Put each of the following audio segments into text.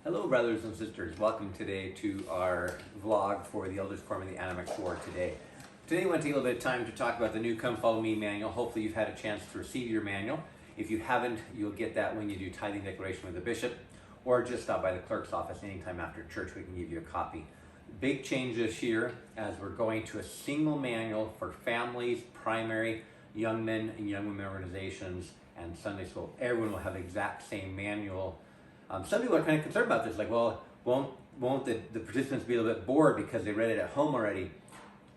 Hello, brothers and sisters. Welcome today to our vlog for the Elders Quorum and the Appendix War today. Today I want to take a little bit of time to talk about the new Come Follow Me manual. Hopefully you've had a chance to receive your manual. If you haven't, you'll get that when you do tithing declaration with the bishop, or just stop by the clerk's office anytime after church. We can give you a copy. Big change this year as we're going to a single manual for families, primary, young men and young women organizations, and Sunday school. Everyone will have the exact same manual. Some people are kind of concerned about this, like, well, won't the participants be a little bit bored because they read it at home already?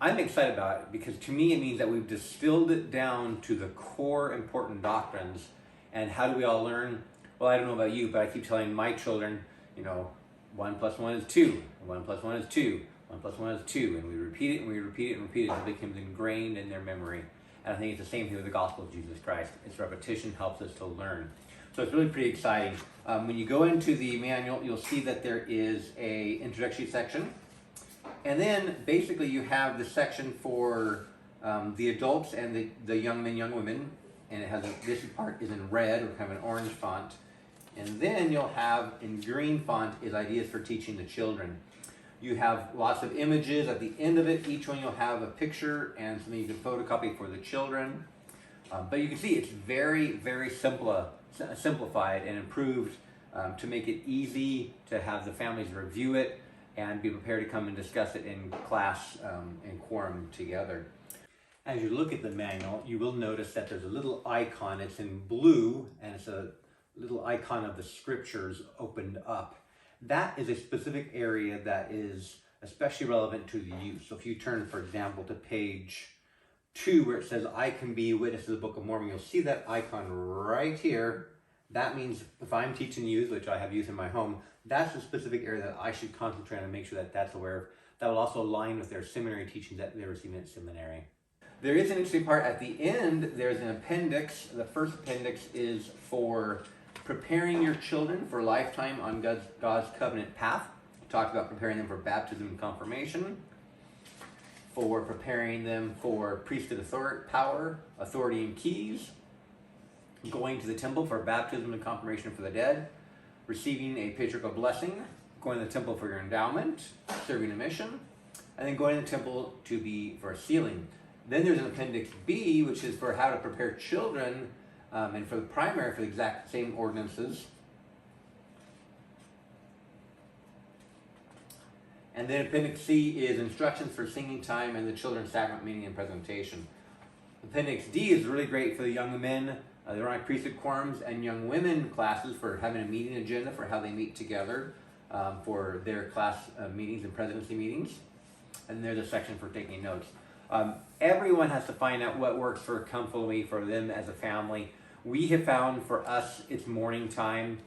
I'm excited about it because to me it means that we've distilled it down to the core important doctrines. And how do we all learn? Well, I don't know about you, but I keep telling my children, 1 + 1 is 2, 1 + 1 is 2, 1 + 1 is 2, and we repeat it and we repeat it and repeat it until it becomes ingrained in their memory. And I think it's the same thing with the gospel of Jesus Christ. Its repetition helps us to learn. So it's really pretty exciting. When you go into the manual, you'll see that there is a introductory section. And then basically you have the section for the adults and the young men, young women. And it has this part is in red or kind of an orange font. And then you'll have in green font is ideas for teaching the children. You have lots of images at the end of it. Each one you'll have a picture and something you can photocopy for the children. But you can see it's very, very simplified and improved to make it easy to have the families review it and be prepared to come and discuss it in class in quorum together. As you look at the manual, you will notice that there's a little icon. It's in blue, and it's a little icon of the scriptures opened up. That is a specific area that is especially relevant to the youth. So if you turn, for example, to page 2, where it says, I can be a witness to the Book of Mormon, you'll see that icon right here. That means if I'm teaching youth, which I have youth in my home, that's a specific area that I should concentrate on and make sure that that's aware of. That will also align with their seminary teachings that they're receiving at seminary. There is an interesting part at the end. There's an appendix. The first appendix is for preparing your children for a lifetime on God's covenant path. It talks about preparing them for baptism and confirmation, for preparing them for priesthood power, authority, and keys, going to the temple for baptism and confirmation for the dead, receiving a patriarchal blessing, going to the temple for your endowment, serving a mission, and then going to the temple for a sealing. Then there's an appendix B, which is for how to prepare children, and for the primary, for the exact same ordinances. And then appendix C is instructions for singing time and the children's sacrament meeting and presentation. Appendix D is really great for the young men, the Aaronic priesthood quorums, and young women classes for having a meeting agenda for how they meet together for their class meetings and presidency meetings. And there's a section for taking notes. Everyone has to find out what works for Come Follow Me for them as a family. We have found for us it's morning time.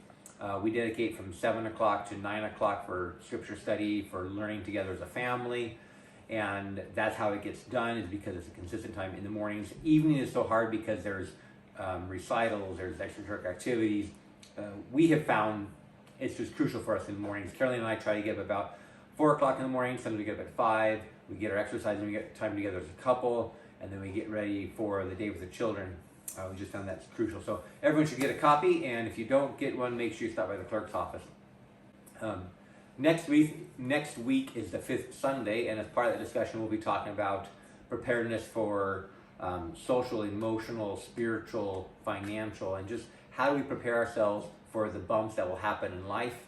We dedicate from 7 o'clock to 9 o'clock for scripture study, for learning together as a family. And that's how it gets done, is because it's a consistent time in the mornings. Evening is so hard because there's recitals, there's extracurricular activities. We have found it's just crucial for us in the mornings. Caroline and I try to get up about 4 o'clock in the morning. Sometimes we get up at 5. We get our exercise and we get time together as a couple, and then we get ready for the day with the children. We just found that's crucial. So everyone should get a copy, and if you don't get one, make sure you stop by the clerk's office. Next week is the 5th Sunday, and as part of that discussion, we'll be talking about preparedness for social, emotional, spiritual, financial, and just how do we prepare ourselves for the bumps that will happen in life.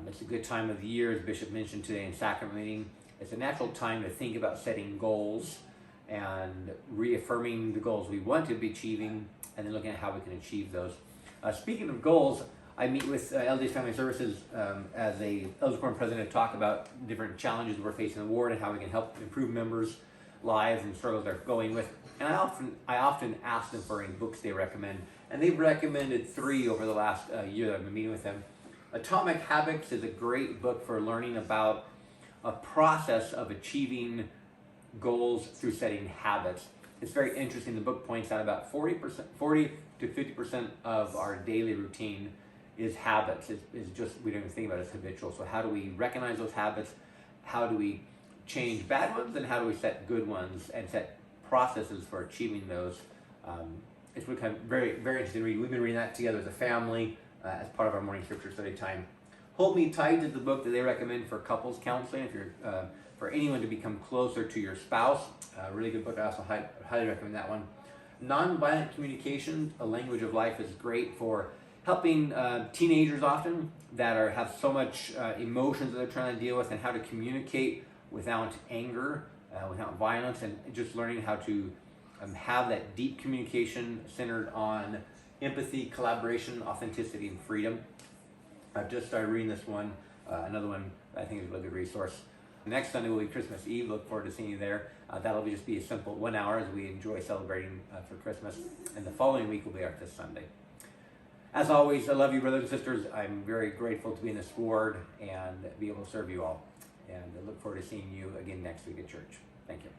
It's a good time of the year, as Bishop mentioned today in sacrament meeting. It's a natural time to think about setting goals and reaffirming the goals we want to be achieving, and then looking at how we can achieve those. Speaking of goals, I meet with LDS Family Services as a Elders Quorum president to talk about different challenges we're facing in the ward and how we can help improve members' lives and struggles they're going with. And I often ask them for any books they recommend, and they've recommended 3 over the last year that I've been meeting with them. Atomic Habits is a great book for learning about a process of achieving goals through setting habits. It's very interesting. The book points out about 40 to 50% of our daily routine is habits. It's just, we don't even think about it as habitual. So how do we recognize those habits? How do we change bad ones? And how do we set good ones and set processes for achieving those? It's become very, very interesting to read. We've been reading that together as a family as part of our morning scripture study time. Hold Me Tight is the book that they recommend for couples counseling, if you're for anyone to become closer to your spouse. Really good book. I also highly recommend that one. Nonviolent Communication, A Language of Life, is great for helping teenagers often that have so much emotions that they're trying to deal with, and how to communicate without anger, without violence, and just learning how to have that deep communication centered on empathy, collaboration, authenticity, and freedom. I've just started reading this one. Another one I think is a really good resource. Next Sunday will be Christmas Eve. Look forward to seeing you there. That'll just be a simple 1 hour as we enjoy celebrating for Christmas. And the following week will be our fifth Sunday. As always, I love you, brothers and sisters. I'm very grateful to be in this ward and be able to serve you all. And I look forward to seeing you again next week at church. Thank you.